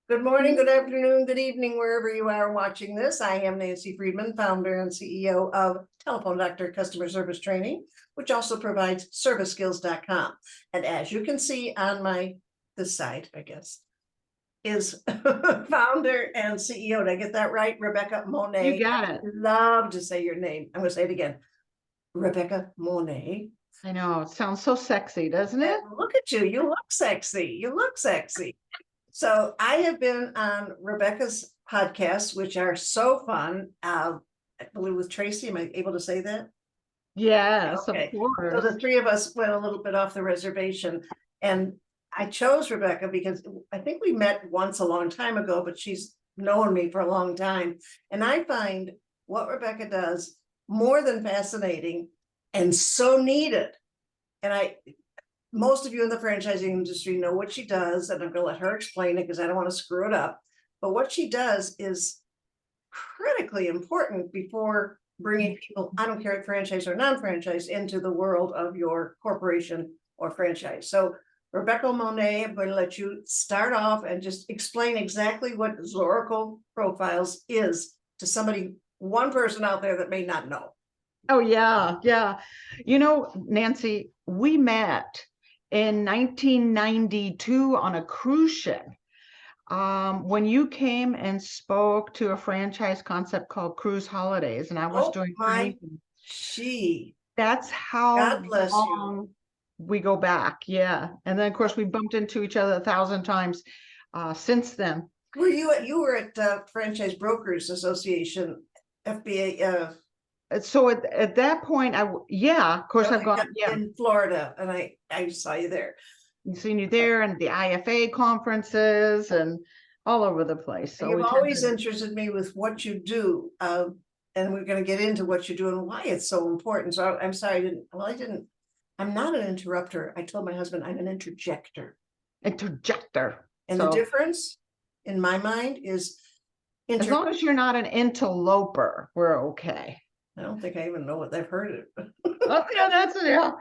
Good morning, good afternoon, good evening, wherever you are watching this. I am Nancy Friedman, founder and CEO of Telephone Doctor Customer Service Training, which also provides serviceskills.com. And as you can see on this side, I guess, is founder and CEO. Did I get that right? Rebecca Monet. You got it. Love to say your name. I'm going to say it again. Rebecca Monet. I know. It sounds so sexy, doesn't it? And look at you. You look sexy. You look sexy. So I have been on Rebecca's podcasts, which are so fun. I believe with Tracy, am I able to say that? Yes, Okay. of course. So the three of us went a little bit off the reservation, and I chose Rebecca because I think we met once a long time ago, but she's known me for a long time. And I find what Rebecca does more than fascinating and so needed. And most of you in the franchising industry know what she does, and I'm going to let her explain it because I don't want to screw it up. But what she does is critically important before bringing people, I don't care if franchise or non-franchise, into the world of your corporation or franchise. So Rebecca Monet, I'm going to let you start off and just explain exactly what Zoracle Profiles is to somebody, one person out there that may not know. Oh, yeah. You know, Nancy, we met in 1992 on a cruise ship. When you came and spoke to a franchise concept called Cruise Holidays, and I was doing training. That's how God bless long you. We go back. Yeah. And then, of course, we bumped into each other 1,000 times since then. You were at Franchise Brokers Association, FBA. So at that point, of course, I've gone in Florida, and I saw you there. I've seen you there, and the IFA conferences and all over the place. So you've always interested me with what you do, and we're going to get into what you do and why it's so important. So I'm sorry, I'm not an interrupter. I told my husband I'm an interjector. And the difference in my mind is as long as you're not an interloper, we're okay. I don't think I even know what they've heard of. Oh, yeah,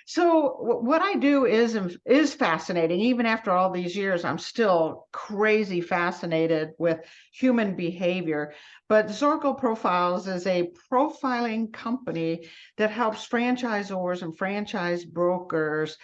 So what I do is fascinating. Even after all these years, I'm still crazy fascinated with human behavior. But Zoracle Profiles is a profiling company that helps franchisors and franchise brokers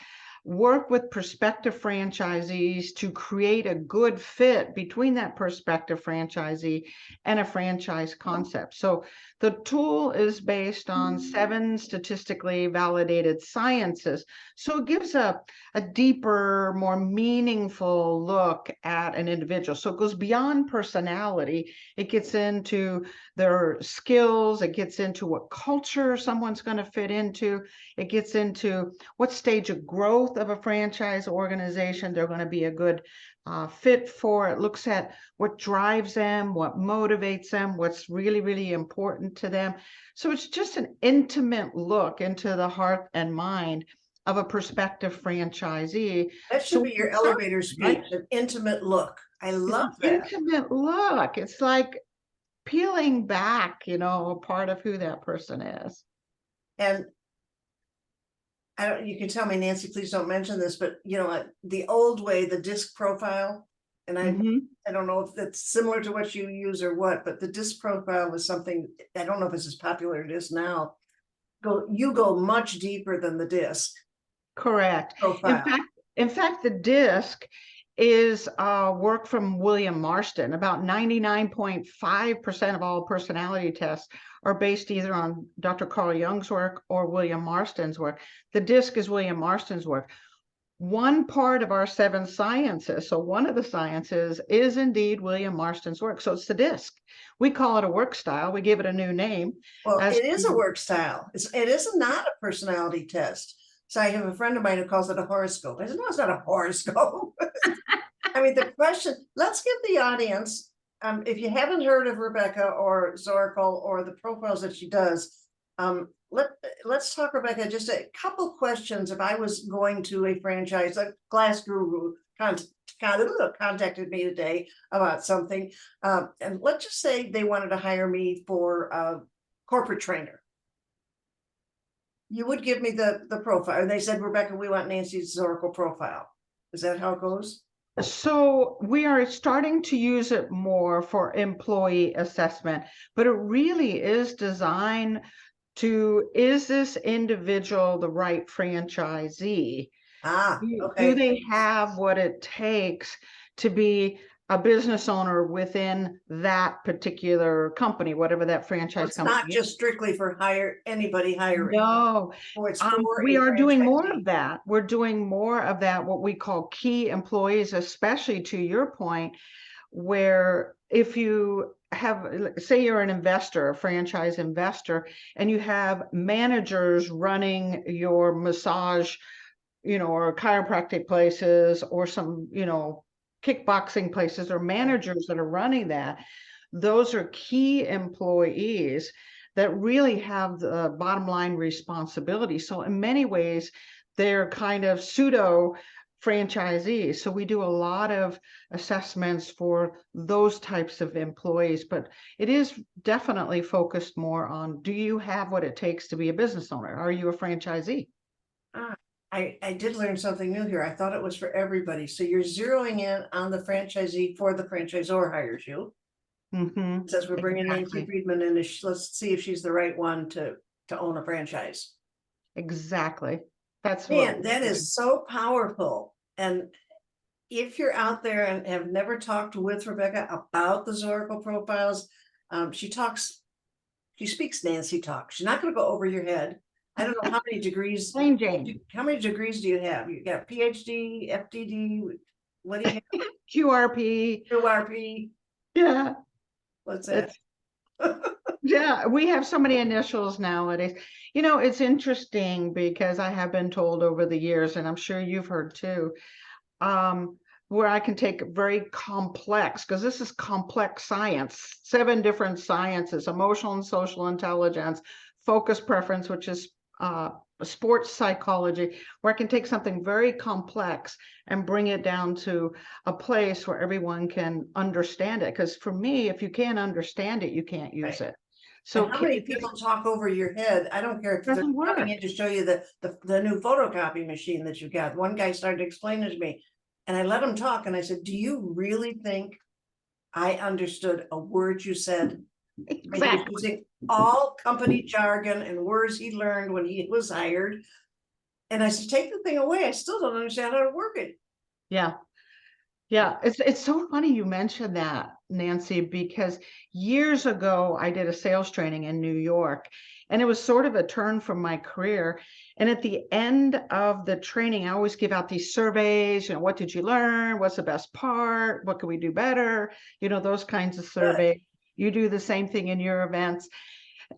work with prospective franchisees to create a good fit between that prospective franchisee and a franchise concept. So the tool is based on 7 statistically validated sciences. So it gives a deeper, more meaningful look at an individual. So it goes beyond personality. It gets into their skills. It gets into what culture someone's going to fit into. It gets into what stage of growth of a franchise organization they're going to be a good fit for. It looks at what drives them, what motivates them, what's really, really important to them. So it's just an intimate look into the heart and mind of a prospective franchisee. That should be your elevator speech, an intimate look. I love that. Intimate look. It's like peeling back, a part of who that person is. And you can tell me, Nancy, please don't mention this, but the old way, the disc profile, and I don't know if that's similar to what you use or what, but the disc profile was something, I don't know if it's as popular as it is now. You go much deeper than the disc. Correct. In fact, the disc is work from William Marston. About 99.5% of all personality tests are based either on Dr. Carl Jung's work or William Marston's work. The disc is William Marston's work. One part of our 7 sciences, so one of the sciences is indeed William Marston's work. So it's the disc. We call it a work style. We give it a new name. Well, it is a work style. It is not a personality test. So I have a friend of mine who calls it a horoscope. I said, no, it's not a horoscope. I mean, the question, let's give the audience, if you haven't heard of Rebecca or Zoracle or the profiles that she does, let's talk, Rebecca, just a couple questions. If I was going to a franchise, a Glass Guru contacted me today about something, and let's just say they wanted to hire me for a corporate trainer. You would give me the profile, and they said, Rebecca, we want Nancy's Zoracle profile. Is that how it goes? So we are starting to use it more for employee assessment, but it really is designed to, is this individual the right franchisee? Ah, Do okay. they have what it takes to be a business owner within that particular company, whatever that So franchise it's not company is? just strictly for anybody hiring, No, or it's for we a are doing more of franchisee. that. We're doing more of that, what we call key employees, especially to your point, where if you have, say you're an investor, a franchise investor, and you have managers running your massage, or chiropractic places, or some, kickboxing places, or managers that are running that, those are key employees that really have the bottom line responsibility. So in many ways, they're kind of pseudo franchisees. So we do a lot of assessments for those types of employees, but it is definitely focused more on, do you have what it takes to be a business owner? Are you a franchisee? Ah, I did learn something new here. I thought it was for everybody. So you're zeroing in on the franchisee for the franchisor hires you. Mm-hmm. It says we're bringing Nancy Exactly. Friedman in. Let's see if she's the right one to own a franchise. Exactly. That's what Man, we're that doing. is so powerful. And if you're out there and have never talked with Rebecca about the Zoracle profiles, she speaks Nancy talk. She's not going to go over your head. I don't know how many degrees. Plain Jane. How many degrees do you have? You got PhD, FDD. What do you have? QRP. QRP. Yeah. What's that? It's Yeah, we have so many initials nowadays. It's interesting because I have been told over the years, and I'm sure you've heard too, where I can take very complex, because this is complex science, 7 different sciences: emotional and social intelligence, focus preference, which is sports psychology, where I can take something very complex and bring it down to a place where everyone can understand it. Because for me, if you can't understand it, you can't use Right. it. So And how many people talk over your head? I don't care if they're doesn't coming work. in to show you the new photocopy machine that you got. One guy started to explain it to me, and I let him talk, and I said, "Do you really think I understood a word you said?" And he was Exactly. using all company jargon and words he learned when he was hired. And I said, "Take the thing away. I still don't understand how to work it." Yeah. Yeah, it's so funny you mentioned that, Nancy, because years ago I did a sales training in New York, and it was sort of a turn from my career. And at the end of the training, I always give out these surveys, what did you learn? What's the best part? What can we do better? Those kinds of But surveys. You do the same thing in your events.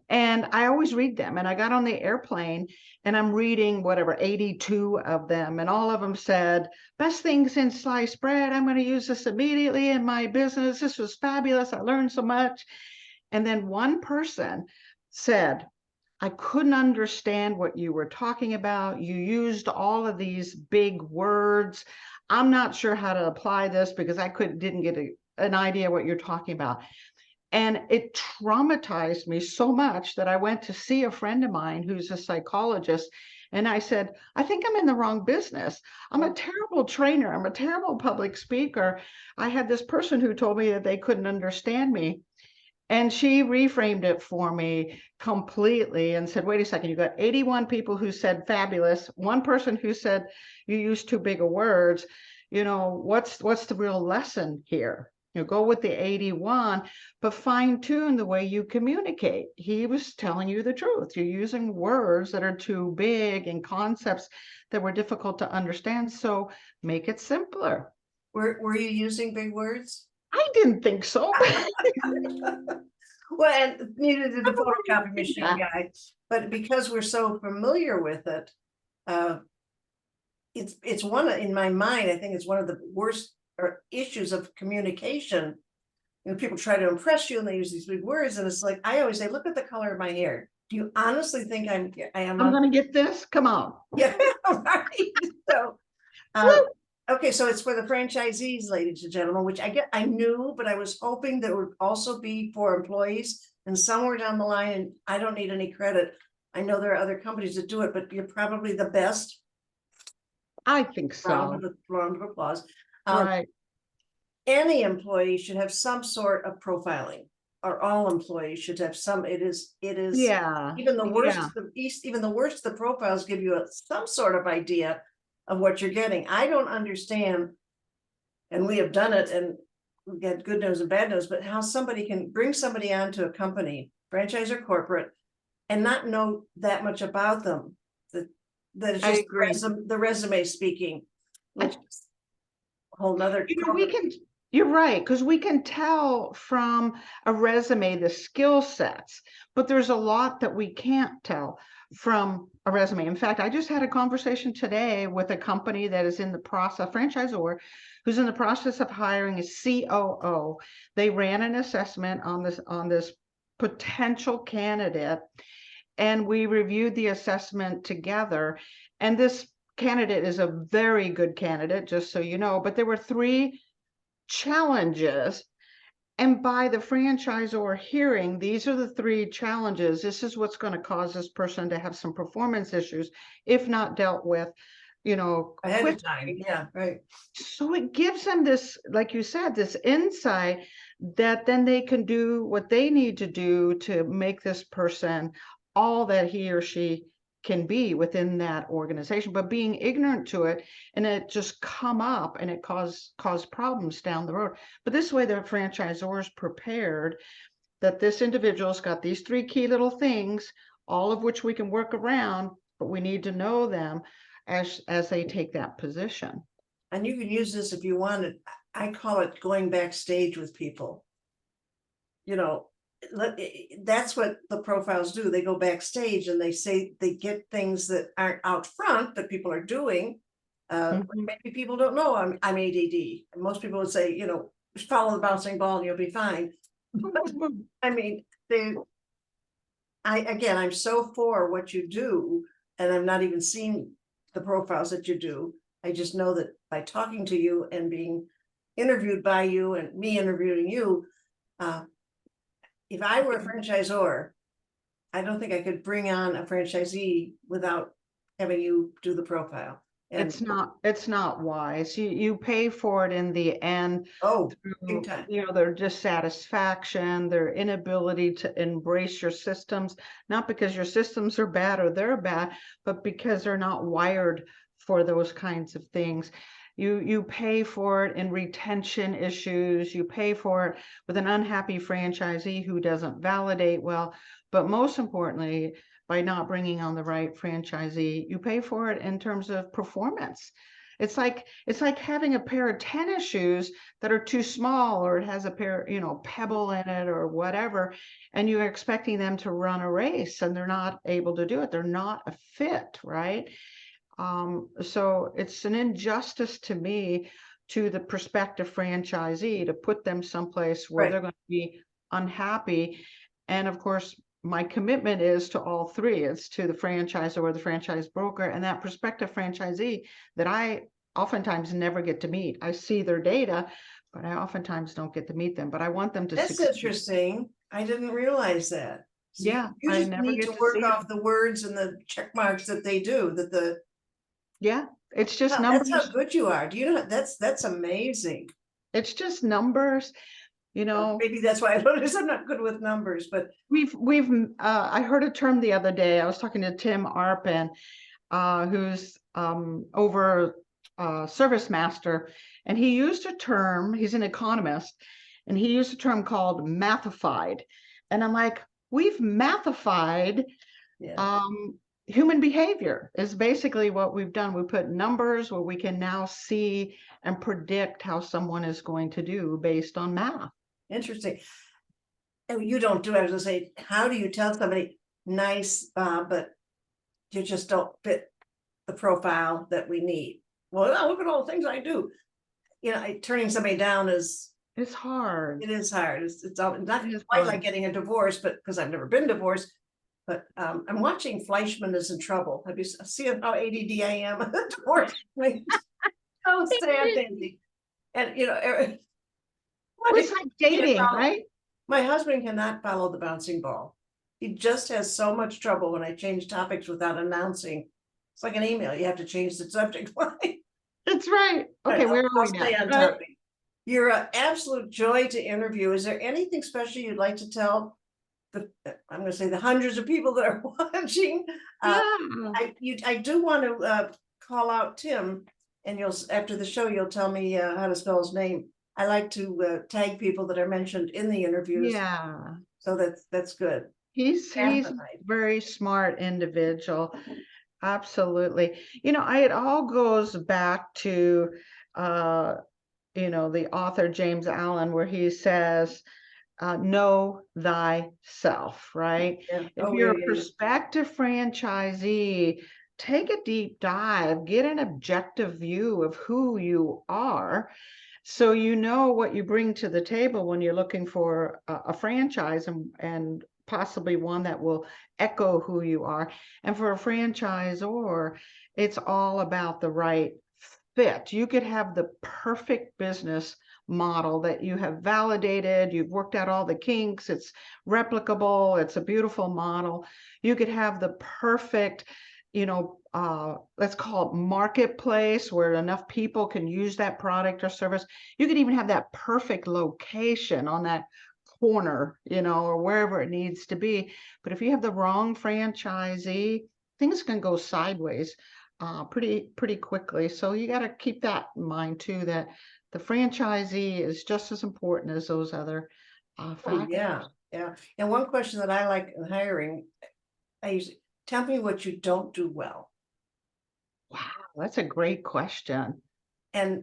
And I always read them. And I got on the airplane and I'm reading whatever, 82 of them. And all of them said, best thing since sliced bread. I'm going to use this immediately in my business. This was fabulous. I learned so much. And then one person said, I couldn't understand what you were talking about. You used all of these big words. I'm not sure how to apply this because I didn't get an idea what you're talking about. And it traumatized me so much that I went to see a friend of mine who's a psychologist. And I said, I think I'm in the wrong business. I'm a terrible trainer. I'm a terrible public speaker. I had this person who told me that they couldn't understand me. And she reframed it for me completely and said, wait a second, you got 81 people who said fabulous, one person who said you use too big of words. What's the real lesson here? Go with the 81, but fine tune the way you communicate. He was telling you the truth. You're using words that are too big and concepts that were difficult to understand. So make it simpler. were you using big words? I didn't think so. Well, and neither did the photocopy machine guy, but because we're so familiar with it, it's one in my mind. I think it's one of the worst issues of communication. People try to impress you and they use these big words, and it's like I always say, look at the color of my hair. Do you honestly think I am I'm going to get this? Come on. Yeah, right. So okay, so it's for the franchisees, ladies and gentlemen, which I knew, but I was hoping that would also be for employees. And somewhere down the line, and I don't need any credit, I know there are other companies that do it, but you're probably the best. I think so. Round of applause. Right. Any employee should have some sort of profiling, or all employees should have some. It is Yeah. even the worst, Yeah. even the worst, the profiles give you some sort of idea of what you're getting. I don't understand, and we have done it, and we get good news and bad news, but how somebody can bring somebody onto a company, franchise or corporate, and not know that much about them. That it's I just agree. the resume speaking, which is a whole nother. We can, you're right, because we can tell from a resume the skill sets, but there's a lot that we can't tell from a resume. In fact, I just had a conversation today with a company that is in the process, franchisor, who's in the process of hiring a COO. They ran an assessment on this potential candidate, and we reviewed the assessment together. And this candidate is a very good candidate, just so you know, but there were 3 challenges. And by the franchisor hearing, these are the 3 challenges. This is what's going to cause this person to have some performance issues, if not dealt with, Ahead quickly. of time. Yeah, right. So it gives them this, like you said, this insight that then they can do what they need to do to make this person all that he or she can be within that organization, but being ignorant to it, and it just come up and it cause problems down the road. But this way the franchisor is prepared that this individual's got these 3 key little things, all of which we can work around, but we need to know them as they take that position. And you can use this if you wanted. I call it going backstage with people. That's what the profiles do. They go backstage and they say they get things that aren't out front that people are doing. Maybe people don't know I'm ADD. Most people would say, follow the bouncing ball and you'll be fine. But, I mean, I'm so for what you do, and I've not even seen the profiles that you do. I just know that by talking to you and being interviewed by you and me interviewing you, if I were a franchisor, I don't think I could bring on a franchisee without having you do the profile. And it's not wise. You pay for it in the end big through, time. their dissatisfaction, their inability to embrace your systems, not because your systems are bad or they're bad, but because they're not wired for those kinds of things. You pay for it in retention issues. You pay for it with an unhappy franchisee who doesn't validate well, but most importantly, by not bringing on the right franchisee, you pay for it in terms of performance. It's like having a pair of tennis shoes that are too small, or it has a pair, pebble in it or whatever, and you're expecting them to run a race and they're not able to do it. They're not a fit, right? So it's an injustice to me, to the prospective franchisee, to put them someplace where they're going to be unhappy. And of course, my commitment is to all 3. It's to the franchisor or the franchise broker and that prospective franchisee that I oftentimes never get to meet. I see their data, but I oftentimes don't get to meet them. But I want them to That's succeed. Interesting. I didn't realize that. So yeah, you I just never need get to work see off them. the words and the check marks that they do. Yeah, it's just That's numbers. how good you are. Do you know that's amazing. It's just numbers. Maybe that's why I noticed I'm not good with numbers, but we've I heard a term the other day. I was talking to Tim Arpin, who's over Service Master, and he used a term. He's an economist, and he used a term called mathified. And I'm like, we've mathified human behavior is basically what we've done. We put numbers where we can now see and predict how someone is going to do based on math. Interesting. And you don't do it. I was gonna say, how do you tell somebody nice, but you just don't fit the profile that we need? Well, look at all the things I do. Turning somebody down it's hard. It is hard. It's not quite like getting a divorce, but because I've never been divorced. But I'm watching Fleischman is in Trouble. Have you seen how ADD I am? Divorce. So sad, Andy. And it's like dating, right? My husband cannot follow the bouncing ball. He just has so much trouble when I change topics without announcing. It's like an email. You have to change the subject line. That's right. Okay, where are I'll we stay now? on Right. topic. You're an absolute joy to interview. Is there anything special you'd like to tell I'm gonna say the hundreds of people that are watching? Yeah. I do want to call out Tim, and after the show you'll tell me how to spell his name. I like to tag people that are mentioned in the interviews, Yeah. so that's good. He's a very smart individual. Absolutely. It all goes back to the author James Allen, where he says, know thyself, right? Yeah. If Oh, you're yeah, a yeah, yeah. prospective franchisee, take a deep dive, get an objective view of who you are, so you know what you bring to the table when you're looking for a franchise, and possibly one that will echo who you are. And for a franchisor, it's all about the right fit. You could have the perfect business model that you have validated, you've worked out all the kinks, it's replicable, it's a beautiful model. You could have the perfect, let's call it marketplace, where enough people can use that product or service. You could even have that perfect location on that corner, or wherever it needs to be. But if you have the wrong franchisee, things can go sideways pretty quickly. So you got to keep that in mind too, that the franchisee is just as important as those other Oh, factors. yeah, yeah. And one question that I like in hiring, I usually tell me what you don't do well. Wow, that's a great question. And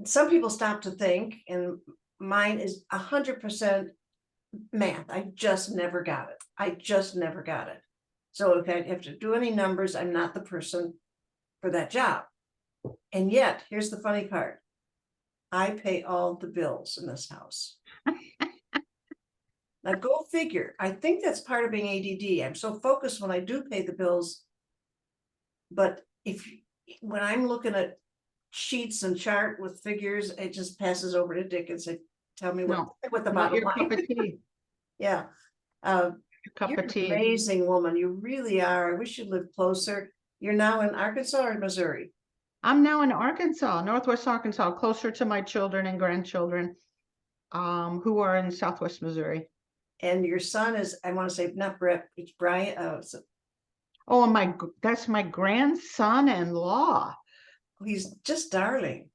some people stop to think, and mine is 100% math. I just never got it. So if I have to do any numbers, I'm not the person for that job. And yet, here's the funny part. I pay all the bills in this house. Now go figure. I think that's part of being ADD. I'm so focused when I do pay the bills. But when I'm looking at sheets and chart with figures, it just passes over to Dick and say, tell me what the Not bottom your cup line. of tea. Yeah. You're an amazing woman. You really are. I wish you lived closer. You're now in Arkansas or Missouri? I'm now in Arkansas, Northwest Arkansas, closer to my children and grandchildren, who are in Southwest Missouri. And your son is, I want to say, not Brett, it's Brian. Oh, and that's my grandson-in-law. He's just darling.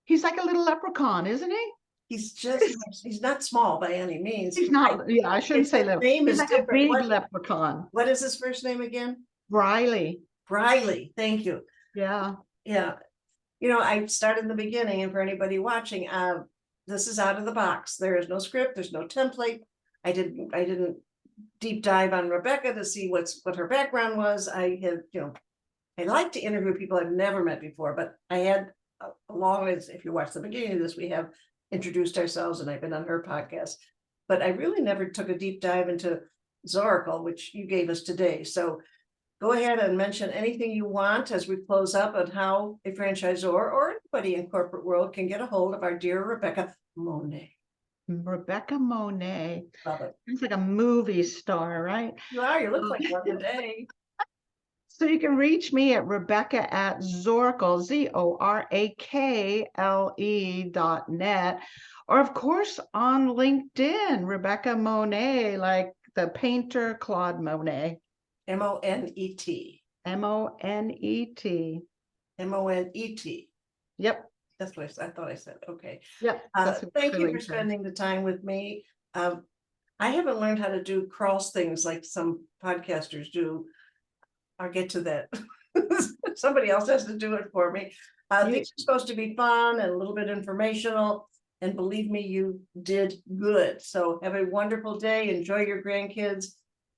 He's like a little leprechaun, isn't he? He's not small by any means. He's not, yeah, I shouldn't say leprechaun. Name He's is like a different. big leprechaun. What is his first name again? Riley. Briley. Thank you. Yeah. Yeah. I started in the beginning, and for anybody watching, this is out of the box. There is no script, there's no template. I didn't deep dive on Rebecca to see what her background was. I like to interview people I've never met before, but I had, along as if you watch the beginning of this, we have introduced ourselves, and I've been on her podcast, but I really never took a deep dive into Zoracle, which you gave us today. So go ahead and mention anything you want as we close up on how a franchisor or anybody in corporate world can get a hold of our dear Rebecca Monet. Rebecca Monet. Love it. It's like a movie star, right? You are. You look like one today. So you can reach me at Rebecca at Zoracle, ZORAKLE.net, or of course on LinkedIn, Rebecca Monet, like the painter Claude Monet. Monet. Monet. Monet. Yep. That's what I thought I said. Okay. Yep. Thank you for spending the time with me. I haven't learned how to do cross things like some podcasters do. I'll get to that. Somebody else has to do it for me. These are supposed to be fun and a little bit informational. And believe me, you did good. So have a wonderful day. Enjoy your grandkids.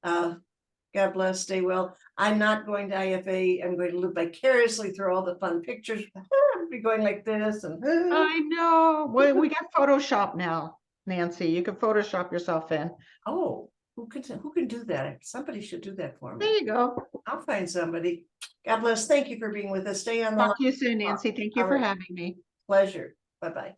God bless. Stay well. I'm not going to IFA. I'm going to live vicariously through all the fun pictures. I'll be going like this. And I know. Well, we got Photoshop now, Nancy. You can Photoshop yourself in. Oh, who can do that? Somebody should do that for me. There you go. I'll find somebody. God bless. Thank you for being with us. Stay on the line. Talk to you soon, Nancy. Thank you for having me. Pleasure. Bye-bye.